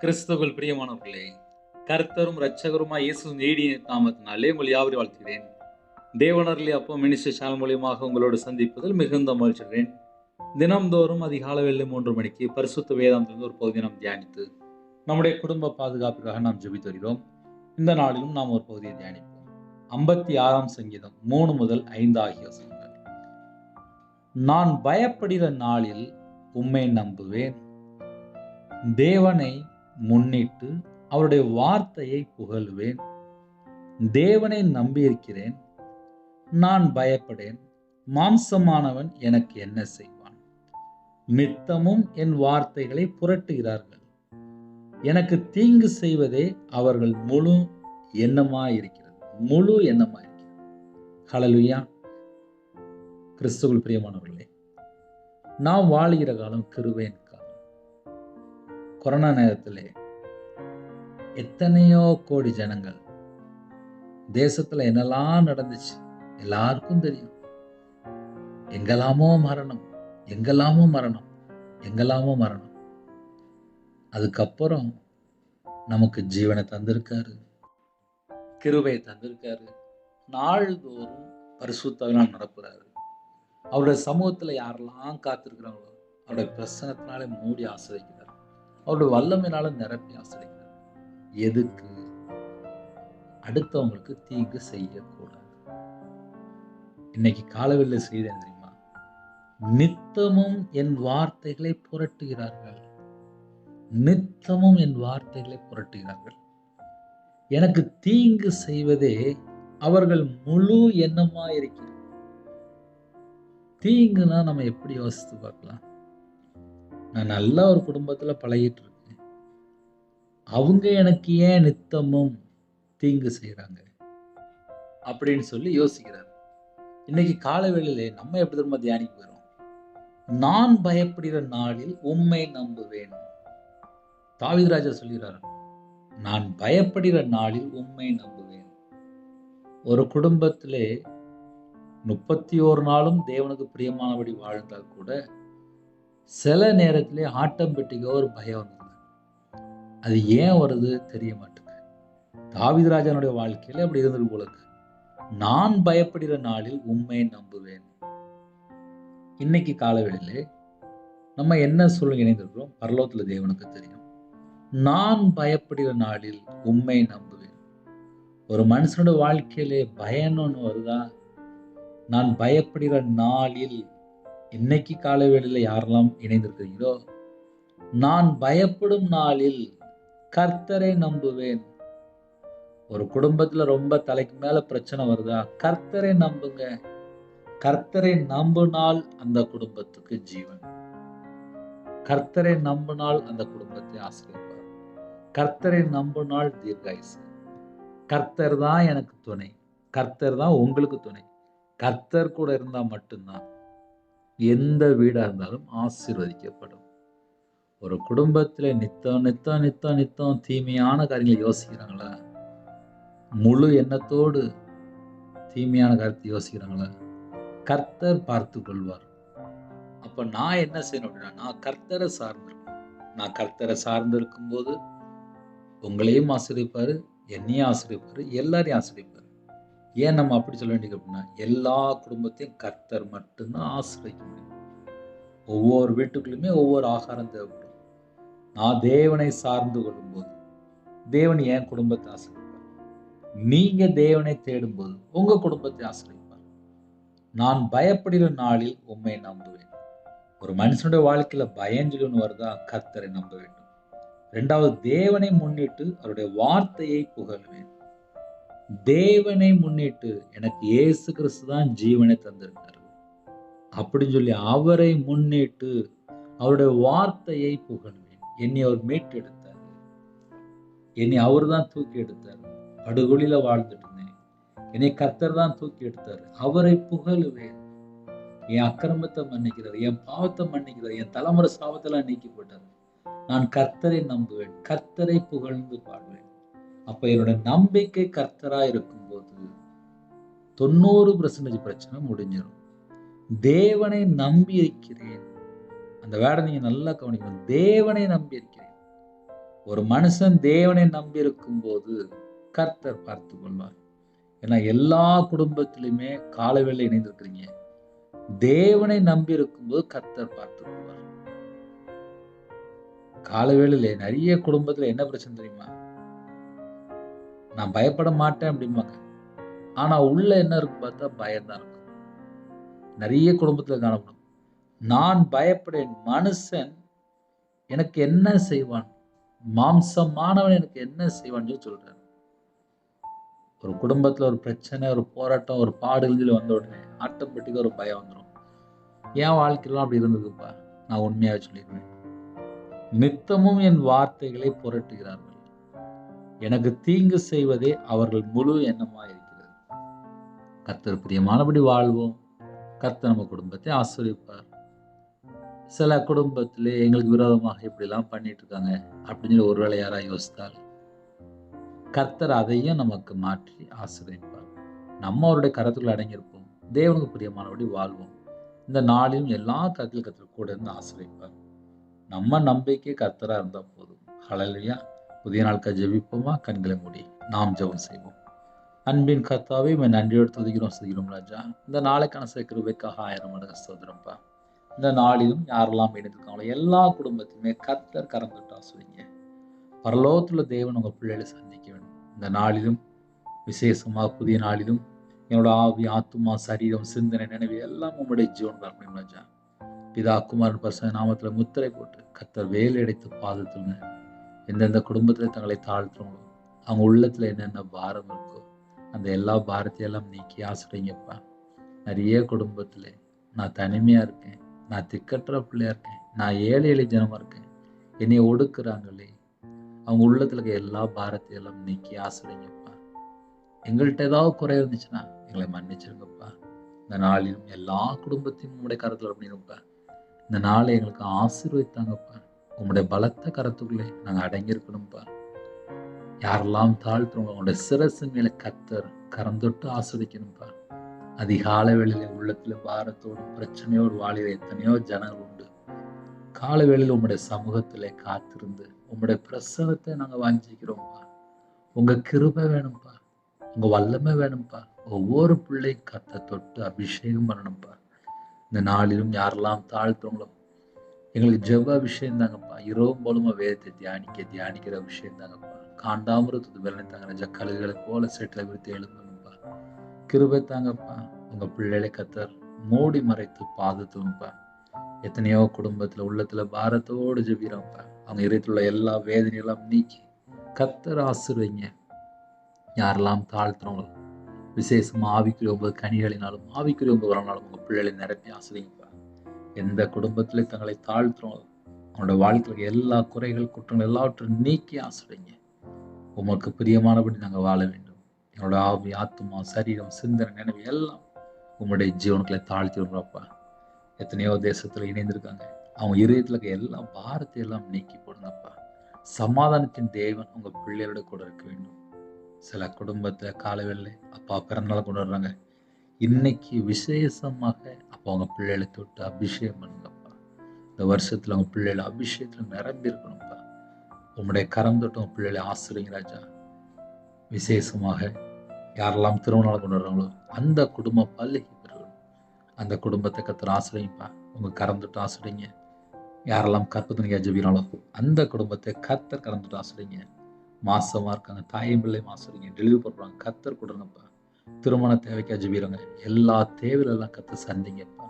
கிறிஸ்துவுக்குள் பிரியமானவர்களே, கர்த்தரும் இரட்சகருமாய் இயேசு நீடிய நாமத்தினாலே உங்கள் யாவரையும் வாழ்த்துகிறேன். தேவனருளி அப்போ மினிஸ்டர் சேனல் மூலியமாக உங்களோடு சந்திப்பதில் மிகுந்த மகிழ்ச்சிகிறேன். தினம்தோறும் அதிகாலை வேளை 3 மணிக்கு பரிசுத்த வேதாந்தத்திலிருந்து ஒரு பகுதியை நாம் தியானித்து நம்முடைய குடும்ப பாதுகாப்புக்காக நாம் ஜெபித்து வருகிறோம். இந்த நாளிலும் நாம் ஒரு பகுதியை தியானிப்போம். 56ஆம் சங்கீதம் 3 முதல் 5 ஆகிய வசனங்கள். நான் பயப்படுகிற நாளில் உம்மை நம்புவேன். தேவனை முன்னிட்டு அவருடைய வார்த்தையை புகழுவேன். தேவனை நம்பியிருக்கிறேன், நான் பயப்படேன். மாம்சமானவன் எனக்கு என்ன செய்வான்? நித்தமும் என் வார்த்தைகளை புரட்டுகிறார்கள். எனக்கு தீங்கு செய்வதே அவர்கள் முழு எண்ணமாயிருக்கிறது. ஹல்லேலூயா. கிறிஸ்துவுக்குள் பிரியமானவர்களே, நாம் வாழுகிற காலம் கிருபையின் காலம். கொரோனா நேரத்திலே எத்தனையோ கோடி ஜனங்கள், தேசத்துல என்னெல்லாம் நடந்துச்சு எல்லாருக்கும் தெரியும். எங்கெல்லாமோ மரணம். அதுக்கப்புறம் நமக்கு ஜீவனை தந்திருக்காரு, கிருபையை தந்திருக்காரு. நாள்தோறும் பரிசுத்தவான்களால் நடப்புறாரு. அவருடைய சமூகத்துல யாரெல்லாம் காத்திருக்கிறாங்களோ அவருடைய பிரசன்னத்தினாலே மூடி ஆசிரியக்கிறார். அவருடைய வல்லமையினால நிரப்பி ஆசிரியக்கிறார். எதுக்கு? அடுத்தவங்களுக்கு தீங்கு செய்யக்கூடாது. இன்னைக்கு காலவெளியில செய்தேன் தெரியுமா? நித்தமும் என் வார்த்தைகளை புரட்டுகிறார்கள். எனக்கு தீங்கு செய்வதே அவர்கள் முழு எண்ணமா இருக்கிறது. தீங்குனா நம்ம எப்படி யோசித்து பார்க்கலாம்? நான் நல்ல ஒரு குடும்பத்துல பழகிட்டு இருக்கேன், அவங்க எனக்கு ஏன் நித்தமும் தீங்கு செய்யறாங்க அப்படின்னு சொல்லி யோசிக்கிறார். இன்னைக்கு காலவேளையிலே நம்ம எப்படி திரும்ப தியானிக்க போறோம்? நான் பயப்படுகிற நாளில் உம்மை நம்புவேன். தாவீது ராஜா சொல்கிறார், நான் பயப்படுகிற நாளில் உம்மை நம்புவேன். ஒரு குடும்பத்திலே 31 நாளும் தேவனுக்கு பிரியமானபடி வாழ்ந்தால் கூட சில நேரத்திலே ஆட்டோமேட்டிக்கா ஒரு பயம் வந்தது. அது ஏன் வருது தெரிய மாட்டேங்குது. தாவீது ராஜானுடைய வாழ்க்கையில அப்படி இருந்தது போல இருக்கு. நான் பயப்படுகிற நாளில் உம்மை நம்புவேன். இன்னைக்கு காலவேளையிலே நம்ம என்ன சொல்ல இணைந்திருக்கிறோம்? பரலோகத்துல தேவனுக்கு தெரியும். நான் பயப்படுகிற நாளில் உம்மை நம்புவேன். ஒரு மனுஷனுடைய வாழ்க்கையிலே பயம்னு ஒண்ணு வருதா? நான் பயப்படுகிற நாளில், இன்னைக்கு காலவேளையில யாரெல்லாம் இணைந்திருக்கிறீங்களோ, நான் பயப்படும் நாளில் கர்த்தரை நம்புவேன். ஒரு குடும்பத்துல ரொம்ப தலைக்கு மேல பிரச்சனை வருதா? கர்த்தரை நம்புங்க. கர்த்தரை நம்பினால் அந்த குடும்பத்துக்கு ஜீவன். கர்த்தரை நம்பினால் அந்த குடும்பத்தை ஆசீர்வதிப்பார். கர்த்தரை நம்பினால் தீர்காயுசு. கர்த்தர் தான் எனக்கு துணை. கர்த்தர் தான் உங்களுக்கு துணை. கர்த்தர் கூட இருந்தா மட்டும்தான் எந்த வீடா இருந்தாலும் ஆசீர்வதிக்கப்படும். ஒரு குடும்பத்துல நித்தம் தீமையான காரியங்களை யோசிக்கிறாங்களா? முழு எண்ணத்தோடு தீமையான காரியத்தை யோசிக்கிறாங்களா? கர்த்தர் பார்த்து கொள்வார். அப்ப நான் என்ன செய்யணும் அப்படின்னா, நான் கர்த்தரை சார்ந்திருக்கணும். நான் கர்த்தரை சார்ந்திருக்கும் போது உங்களையும் ஆசீர்வதிப்பாரு, என்னையும் ஆசீர்வதிப்பாரு, எல்லாரையும் ஆசீர்வதிப்பாரு. ஏன் நம்ம அப்படி சொல்ல வேண்டியது அப்படின்னா, எல்லா குடும்பத்தையும் கர்த்தர் மட்டும்தான் ஆசீர்வதிக்க முடியும். ஒவ்வொரு வீட்டுக்குள்ளுமே ஒவ்வொரு ஆகாரம் தேவைப்படும். நான் தேவனை சார்ந்து கொள்ளும்போது தேவன் என் குடும்பத்தை ஆசீர்வதிப்பார். நீங்க தேவனை தேடும்போது உங்க குடும்பத்தை ஆசீர்வதிப்பார். நான் பயப்படுகிற நாளில் உம்மை நம்புவேன். ஒரு மனுஷனுடைய வாழ்க்கையில பயம் ஒன்று வருதா? கர்த்தரை நம்ப வேண்டும். 2வது, தேவனை முன்னிட்டு அவருடைய வார்த்தையை புகழ்வேன். தேவனை முன்னிட்டு, எனக்கு இயேசு கிறிஸ்து தான் ஜீவனை தந்திருக்காரு அப்படின்னு சொல்லி அவரை முன்னிட்டு அவருடைய வார்த்தையை புகழ்வேன். என்னை அவர் மீட்டு எடுத்தாரு. என்னை அவர் தான் தூக்கி எடுத்தாரு. படுகொலியில வாழ்ந்துட்டு இருந்தேன், என்னை கர்த்தர் தான் தூக்கி எடுத்தாரு. அவரை புகழுவேன். என் அக்கிரமத்தை மன்னிக்கிறார், என் பாவத்தை மன்னிக்கிறார், என் தலைமுறை சாபத்தெல்லாம் நீக்கி போட்டார். நான் கர்த்தரை நம்புவேன், கர்த்தரை புகழ்ந்து பாடுவேன். அப்ப என்னோட நம்பிக்கை கர்த்தரா இருக்கும்போது 90% பிரச்சனை முடிஞ்சிடும். தேவனை நம்பி இருக்கிறேன். அந்த வேர்டை நீங்க நல்லா கவனிக்கணும். தேவனை நம்பி இருக்கிறேன். ஒரு மனுஷன் தேவனை நம்பி இருக்கும் போது கர்த்தர் பார்த்து கொள்வார். ஏன்னா எல்லா குடும்பத்திலுமே காலவேளை இணைந்திருக்கிறீங்க. தேவனை நம்பி இருக்கும்போது கர்த்தர் பார்த்து கொள்வார். காலவேளையில நிறைய குடும்பத்துல என்ன பிரச்சனை தெரியுமா? நான் பயப்பட மாட்டேன் அப்படிம்பாங்க. ஆனா உள்ள என்ன இருக்கு பார்த்தா பயம்தான் இருக்கும். நிறைய குடும்பத்துல காணப்படும். நான் பயப்படேன், மனுஷன் எனக்கு என்ன செய்வான், மாம்சமானவன் எனக்கு என்ன செய்வான்னு சொல்றாரு. ஒரு குடும்பத்துல ஒரு பிரச்சனை, ஒரு போராட்டம், ஒரு பாடுகள் வந்த உடனே ஆட்டோமேட்டிக்கா ஒரு பயம் வந்துடும். என் வாழ்க்கையெல்லாம் அப்படி இருந்ததுப்பா. நான் உண்மையாக சொல்லிடுவேன். நித்தமும் என் வார்த்தைகளை புரட்டுகிறார்கள். எனக்கு தீங்கு செய்வதே அவர்கள் முழு எண்ணமா இருக்கிறது. கர்த்தர் பிரியமானபடி வாழ்வோம். கர்த்தர் நம்ம குடும்பத்தை ஆசீர்வதிப்பார். சில குடும்பத்திலே எங்களுக்கு விரோதமாக இப்படிலாம் பண்ணிட்டு இருக்காங்க அப்படின்னு சொல்லி ஒருவேளை யாராவது யோசித்தால் கர்த்தர் அதையும் நமக்கு மாற்றி ஆசீர்வதிப்பார். நம்ம அவருடைய கரத்துக்குள் அடங்கியிருப்போம். தேவனுக்கு பிரியமானபடி வாழ்வோம். இந்த நாளிலும் எல்லா கருத்தில் கர்த்தர் கூட இருந்து ஆசீர்வதிப்பார். நம்ம நம்பிக்கை கர்த்தரா இருந்தா போதும். ஹல்லேலூயா. புதிய நாட்கள் ஜெபிப்போமா? கண்களை மூடி நாம் ஜெபம் செய்வோம். அன்பின் கர்த்தாவே உம்மை நன்றியோடு துதிக்கிறோம் ராஜா. இந்த நாளைக்கான கிருபைக்காக 1000 மடங்கு ஸ்தோத்திரம்ப்பா. இந்த நாளிலும் யாரெல்லாம் இணைந்திருக்காங்களோ எல்லா குடும்பத்தையுமே கர்த்தர் கரம் தொட்டு ஆசீர்வதிங்க. பரலோகத்துல தேவன் உங்க பிள்ளைகளை சந்திக்க வேண்டும். இந்த நாளிலும் விசேஷமாக புதிய நாளிலும் என்னோட ஆவி, ஆத்துமா, சரீரம், சிந்தனை, நினைவு எல்லாம் உங்களுடைய ஜீவன் பார்க்கணும் ராஜா. பிதா, குமாரன், பரிசுத்த நாமத்துல முத்திரை போட்டு கர்த்தர் வேலை அடைத்து பாதத்துங்க. எந்தெந்த குடும்பத்துல தங்களை தாழ்த்துறவங்களோ அவங்க உள்ளத்துல என்னென்ன பாரம் இருக்கோ அந்த எல்லா பாரத்தையெல்லாம் நீக்கி ஆசிரியங்கப்பா. நிறைய குடும்பத்துல நான் தனிமையா இருக்கேன், நான் திக்கற்ற பிள்ளையா இருக்கேன், நான் ஏழை எளிய ஜனமா இருக்கேன், என்னை ஒடுக்குறாங்களே, அவங்க உள்ளத்துல இருக்க எல்லா பாரத்தையெல்லாம் நீக்கி ஆசிரியங்கப்பா. எங்கள்கிட்ட ஏதாவது குறை இருந்துச்சுன்னா எங்களை மன்னிச்சிருங்கப்பா. இந்த நாளிலும் எல்லா குடும்பத்தையும் உங்களுடைய கருத்துல அப்படின்னுப்பா. இந்த நாளை எங்களுக்கு ஆசீர்வதித்தாங்கப்பா. உங்களுடைய பலத்த கரத்துக்குள்ளே நாங்கள் அடங்கியிருக்கணும்ப்பா. யாரெல்லாம் தாழ்த்துறோம் உங்களுடைய சிரசு மேல கர்த்தர் கரம் தொட்டு ஆஸ்வதிக்கணும்ப்பா. அதிகாலை வேளையில உள்ளத்துல பாரத்தோடு பிரச்சனையோடு வாழ்கிற எத்தனையோ ஜனங்கள் உண்டு. காலை வேளையில உங்களுடைய சமூகத்திலே காத்திருந்து உங்களுடைய பிரசனத்தை நாங்கள் வாஞ்சிக்கிறோம்ப்பா. உங்க கிருபை வேணும்ப்பா, உங்க வல்லமை வேணும்ப்பா. ஒவ்வொரு பிள்ளையும் கர்த்தர் தொட்டு அபிஷேகம் பண்ணணும்ப்பா. இந்த நாளிலும் யாரெல்லாம் தாழ்த்துறோங்களோ எங்களுக்கு ஜெப அபிஷேகம் தாங்கப்பா. இரவும் போலுமா வேதத்தை தியானிக்கிற அபிஷேகம் தாங்கப்பா. காண்டாமிருத்தது வெள்ளனை தாங்க ராஜா. கழுகுகளை போல செட்டில விருத்தி எழுந்தணும்ப்பா. கிருபை தாங்கப்பா. உங்க பிள்ளைகளை கர்த்தர் மூடி மறைத்து பாதத்துணும்ப்பா. எத்தனையோ குடும்பத்துல உள்ளத்துல பாரத்தோடு ஜெபிக்கிறோம்ப்பா. அவங்க இதயத்தில் உள்ள எல்லா வேதனையெல்லாம் நீக்கி கர்த்தர் ஆசீர்வதிங்க. யாரெல்லாம் தாழ்த்துறவங்களோ விசேஷமா ஆவிக்குரிய 9 கனிகளினாலும் ஆவிக்குரிய 9 வரனாலும் உங்க பிள்ளைகளை நிரப்பி ஆசீர்வதிங்கப்பா. எந்த குடும்பத்திலே தங்களை தாழ்த்துறோம் அவனோட வாழ்க்கையில் எல்லா குறைகள் குற்றங்கள் எல்லாவற்றையும் நீக்கி ஆசீர்வதிங்க. உமக்கு பிரியமானபடி நாங்கள் வாழ வேண்டும். என்னோட ஆவி, ஆத்துமா, சரீரம், சிந்தனை, நினைவு எல்லாம் உங்களுடைய ஜீவனுக்களை தாழ்த்தி விடுறப்பா. எத்தனையோ தேசத்துல இணைந்திருக்காங்க. அவங்க இதயத்துல இருக்க எல்லா பாரத்தை எல்லாம் நீக்கி போடுங்கப்பா. சமாதானத்தின் தேவன் உங்க பிள்ளைகளோட கூட இருக்க வேண்டும். சில குடும்பத்துல காலவேளை அப்பா பிறந்தநாள் கொண்டாடுறாங்க. இன்னைக்கு விசேஷமாக அப்போ அவங்க பிள்ளைகளை தொட்டு அபிஷேகம் பண்ணுங்கப்பா. இந்த வருஷத்துல அவங்க பிள்ளைகளை அபிஷேகத்துல நிரம்பி இருக்கணும்ப்பா. உங்களுடைய கரம் தொட்டு உங்க பிள்ளைகளை ஆசிரியங்க ராஜா. விசேஷமாக யாரெல்லாம் திருமணம் கொண்டாடுறாங்களோ அந்த குடும்பம் பல்லுகி பெறணும். அந்த குடும்பத்தை கர்த்தர் ஆசிரியப்பா. உங்க கரம் தொட்டு ஆசிரியங்க. யாரெல்லாம் கற்பத்தினிக்கா ஜெபிக்கிறாங்களோ அந்த குடும்பத்தை கர்த்தர் கரம் தொட்டு ஆசிரியங்க. மாசமா இருக்காங்க, தாயும் பிள்ளை ஆசிரியங்க, டெலிவரி பண்றாங்க, கர்த்தர் கொடுங்கப்பா. திருமண தேவைக்கா ஜெபிக்கிறவங்க எல்லா தேவையிலெல்லாம் கர்த்தர் சந்திங்கப்பா.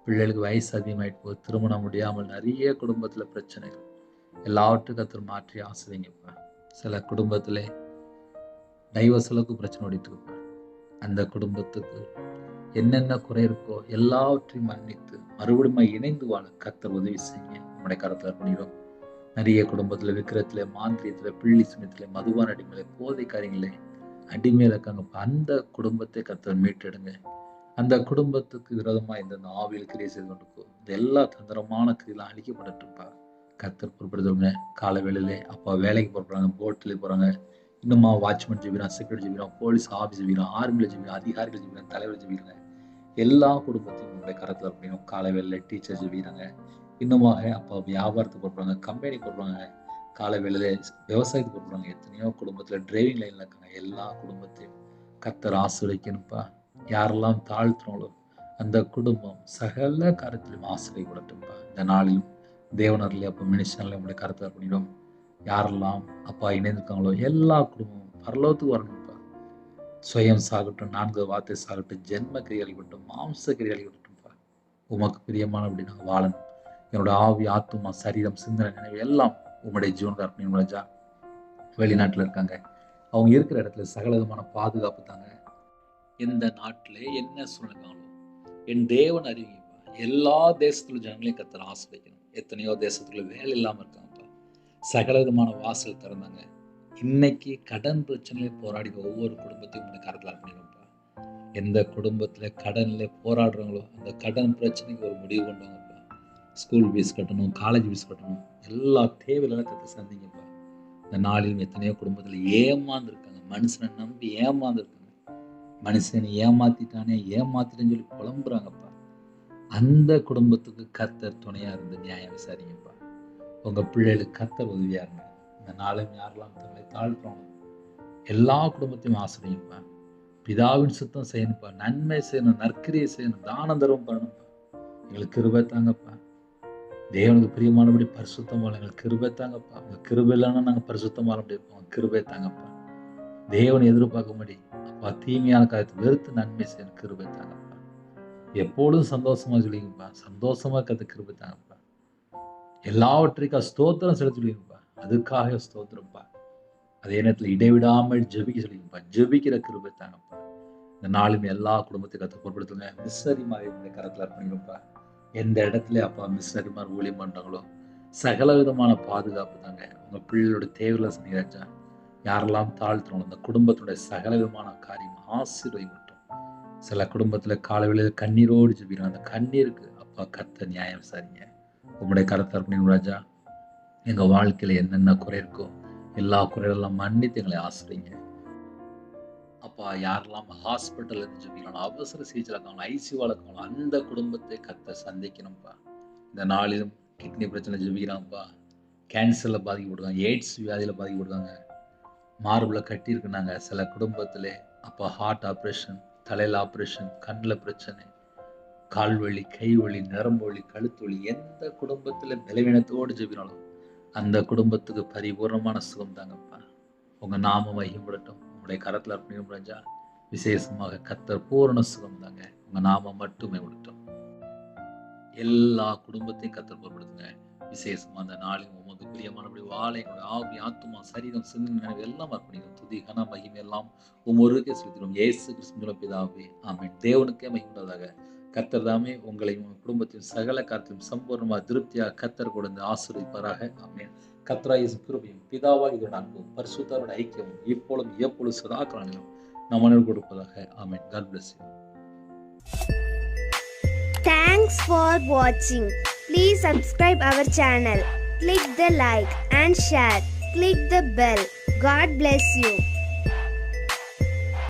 பிள்ளைகளுக்கு வயசு அதிகமாயிட்டு போது திருமணம் முடியாமல் நிறைய குடும்பத்துல பிரச்சனைகள் எல்லாவற்றையும் கர்த்தர் மாற்றி ஆசிரியங்கப்பா. சில குடும்பத்திலே டைவர்ஸ் அளவுக்கு பிரச்சனை ஓடிட்டு இருப்பா. அந்த குடும்பத்துக்கு என்னென்ன குறை இருக்கோ எல்லாவற்றையும் மன்னித்து மறுபடியும் இணைந்து வாழ கர்த்தர் உதவி செய்யுங்க. நம்முடைய கருத்துல பண்ணிடும். நிறைய குடும்பத்துல விக்கிரத்துல, மாந்திரியத்துல, பிள்ளி சுனியத்துல, மதுபான அடிமையில, போதை காரியங்களே அடிமையில இருக்காங்கப்பா. அந்த குடும்பத்தை கர்த்தர் மீட்டெடுங்க. அந்த குடும்பத்துக்கு விரோதமா இந்த ஆவியில் கிரியை செய்து கொண்டிருக்கோம். இந்த எல்லா தந்திரமான கிரியெல்லாம் அழிக்கப்படட்டும்ப்பா. கர்த்தர் பொறுப்படுத்துவங்க. காலை வேளையிலே அப்பா வேலைக்கு போறாங்க, போட்டில் போறாங்க, இன்னுமா வாட்ச்மேன் ஜெபிக்கிறான், செக்யூரிட்டி ஜெபிக்கிறான், போலீஸ் ஆஃபீஸ் ஜெபிக்கிறான், ஆர்மியில ஜெபிக்கிறான், அதிகாரிகள் ஜெபிக்கிறான், தலைவர் ஜெபிக்கிறாங்க. எல்லா குடும்பத்தையும் உங்களுடைய கரத்துல இருக்கணும். காலை வேளையில டீச்சர் ஜெபிக்கிறாங்க. இன்னுமாக அப்பா வியாபாரத்துக்கு போடுறாங்க, கம்பெனி போடுறாங்க. காலை வேளையில விவசாயத்துக்கு போறாங்க. எத்தனையோ குடும்பத்துல டிரைவிங் லைன்ல இருக்காங்க. எல்லா குடும்பத்தையும் கர்த்தர் ஆசீர்வதிக்கணும்ப்பா. யாரெல்லாம் தாழ்த்துறாங்களோ அந்த குடும்பம் சகல காரியத்திலும் ஆசீர்வதிக்கப்படட்டும்ப்பா. இந்த நாளிலும் தேவனருளே அப்ப மினிஸ்டர்ல உங்களுடைய கருத்தை பண்ணிடும். யாரெல்லாம் அப்பா இணைந்திருக்காங்களோ எல்லா குடும்பமும் பரலோகத்துக்கு வரணும்ப்பா. சுயம் சாகட்டும், 4 வார்த்தை சாகட்டும், ஜென்ம கிரியை விட்டும், மாம்ச கிரியை விட்டும்ப்பா. உமக்கு பிரியமானபடி நாங்கள் வாழணும். என்னோட ஆவி, ஆத்துமா, சரீரம், சிந்தனை, நினைவு எல்லாம் உம்முடைய ஜீவனுக்கு அர்ப்பணிக்கணும் ராஜா. வெளிநாட்டுல இருக்காங்க. அவங்க இருக்கிற இடத்துல சகல விதமான பாதுகாப்பு தாங்க. எந்த நாட்டுல என்ன சூழ்நிலைனாலும் என் தேவன் அறிவிப்பா. எல்லா தேசத்துல ஜனங்களையும் கர்த்தர் ஆசீர்வதிக்கணும். எத்தனையோ தேசத்துல வேலை இல்லாம இருக்காங்கப்பா. சகல விதமான வாசல் திறந்தாங்க. இன்னைக்கு கடன் பிரச்சனையில போராடி ஒவ்வொரு குடும்பத்தையும் உங்களுடைய கருத்துல அர்ப்பணிக்கணும்ப்பா. எந்த குடும்பத்துல கடன்ல போராடுறாங்களோ அந்த கடன் பிரச்சனைக்கு ஒரு முடிவு கொண்டு வாங்கப்பா. ஸ்கூல் ஃபீஸ் கட்டணும், காலேஜ் ஃபீஸ் கட்டணும், எல்லா தேவையில்லாம் கர்த்தர் சந்திங்கப்பா. இந்த நாளிலும் எத்தனையோ குடும்பத்துல ஏமாந்துருக்காங்க. மனுஷனை நம்பி ஏமாந்துருக்காங்க. மனுஷனை ஏமாத்திட்டேன்னு சொல்லி புலம்புறாங்கப்பா. அந்த குடும்பத்துக்கு கர்த்தர் துணையா இருந்து நியாயம் விசாரிங்கப்பா. உங்க பிள்ளைகளுக்கு கர்த்தர் உதவியா இருங்க. இந்த நாளும் யாரெல்லாம் தங்களை தாழ்த்துறோம் எல்லா குடும்பத்தையும் ஆசிரியப்பா. பிதாவின் சுத்தம் செய்யணும்ப்பா. நன்மை செய்யணும், நற்கிரியை செய்யணும், தான தர்மம் பண்ணணும்ப்பா. எங்களுக்கு கிருபை தாங்கப்பா. தேவனுக்கு பிரியமானபடி பரிசுத்தம் வாழ எங்களுக்கு கிருபை தாங்கப்பா. உங்க கிருபை இல்லைன்னா நாங்கள் பரிசுத்தம் வாழ முடியும். கிருபை தாங்கப்பா. தேவனை எதிர்பார்க்கும்படி அப்பா தீமையான காரியத்தை வெறுத்து நன்மை செய்யணும். கிருபை தாங்கப்பா. எப்பொழுதும் சந்தோஷமா சொல்லிங்கப்பா. சந்தோஷமா கத்து கிருபை தாங்கப்பா. எல்லாவற்றைக்கும் ஸ்தோத்திரம் செலுத்திடுவீங்கப்பா. அதுக்காக ஸ்தோத்திரப்பா. அதே நேரத்தில் இடைவிடாமல் ஜெபிக்க சொல்லிங்கப்பா. ஜெபிக்கிற கிருபை தாங்கப்பா. இந்த நாளும் எல்லா குடும்பத்தையும் கத்து பொருட்படுத்துங்க. மிஸ்ஸரிமாரை கரத்தில் அர்ப்பணிங்கப்பா. எந்த இடத்துல அப்பா மிஸ்ஸரிமார் ஊழியம் பண்றாங்களோ சகல விதமான பாதுகாப்பு தாங்க. உங்க பிள்ளைகளோட தேவைகளை சனிராஜா. யாரெல்லாம் தாழ்த்துறோம் அந்த குடும்பத்துடைய சகல விதமான காரியம் ஆசீர்வதிக்கட்டும். சில குடும்பத்துல காலை வேளையில கண்ணீரோடு ஜெபிக்கிறாங்க. அந்த கண்ணீருக்கு அப்பா கர்த்தர் நியாயம் விசாரிங்க. உங்களுடைய கருத்தை அர்ப்பணிக்கணும் ராஜா. எங்க வாழ்க்கையில என்னென்ன குறை இருக்கோ எல்லா குறைகளெல்லாம் மன்னித்து எங்களை ஆசிரியங்க. அப்பா யாரெல்லாம் ஹாஸ்பிட்டல் இருந்து ஜெபிக்கிறாங்க, அவசர சிகிச்சை இருக்காங்க, ஐசியூவால இருக்காங்க, அந்த குடும்பத்தை கர்த்தர் சந்திக்கணும்ப்பா. இந்த நாளிலும் கிட்னி பிரச்சனை ஜெபிக்கிறாங்கப்பா. கேன்சர்ல பாதிக்கப்படுறாங்க, எய்ட்ஸ் வியாதியில பாதிக்கப்படுறாங்க, மார்பில் கட்டி இருக்குனாங்க. சில குடும்பத்திலே அப்பா ஹார்ட் ஆப்ரேஷன், தலையில் ஆப்ரேஷன், கண்ணில் பிரச்சனை, கால்வலி, கைவலி, நரம்பு வலி, கழுத்து வலி, எந்த குடும்பத்துல பலவீனத்தோடு ஜெபினாலும் அந்த குடும்பத்துக்கு பரிபூர்ணமான சுகம் தாங்கப்பா. உங்க நாம மகிமைப்படட்டும். உங்களுடைய கரத்துல அர்ப்பணிக்கும் ராஜா. விசேஷமாக கர்த்தர் பூரண சுகம் தாங்க. உங்க நாம மட்டுமே விடட்டும். எல்லா குடும்பத்தையும் கர்த்தர் பொருட்படுத்துங்க. விசேஷமா அந்த நாளையும் உமக்கு பிரியமானபடி வாழை எங்களுடைய ஆவி, ஆத்துமா, சரீரம், சிந்தனை, நினைவு எல்லாம் அர்ப்பணிக்கும். துதி, கன, மகிமை எல்லாம் ஒருவருக்கே செலுத்திடும். இயேசு கிறிஸ்துவின் பிதாவே ஆமென். தேவனுக்கே மகிமையாக கர்த்தர் தாமே உங்களையும் உங்கள் குடும்பத்தையும் சகல காரியத்திலும் சம்பூர்ணமாக திருப்தியாக கர்த்தர் கொடுத்து ஆசீர்வதிப்பாராக ஆமென். கர்த்தராகிய இயேசு கிருபையும் பிதாவாகிய இதோட அன்பும் பரிசுத்தரோட ஐக்கியமும் இப்பொழுதும் எப்பொழுதும் சதா காலங்களிலும் நம் அனைவருக்கும் கொடுப்பதாக ஆமென். God bless you. Thanks for watching. Please subscribe our channel. Click the like and share. Click the bell. God bless you.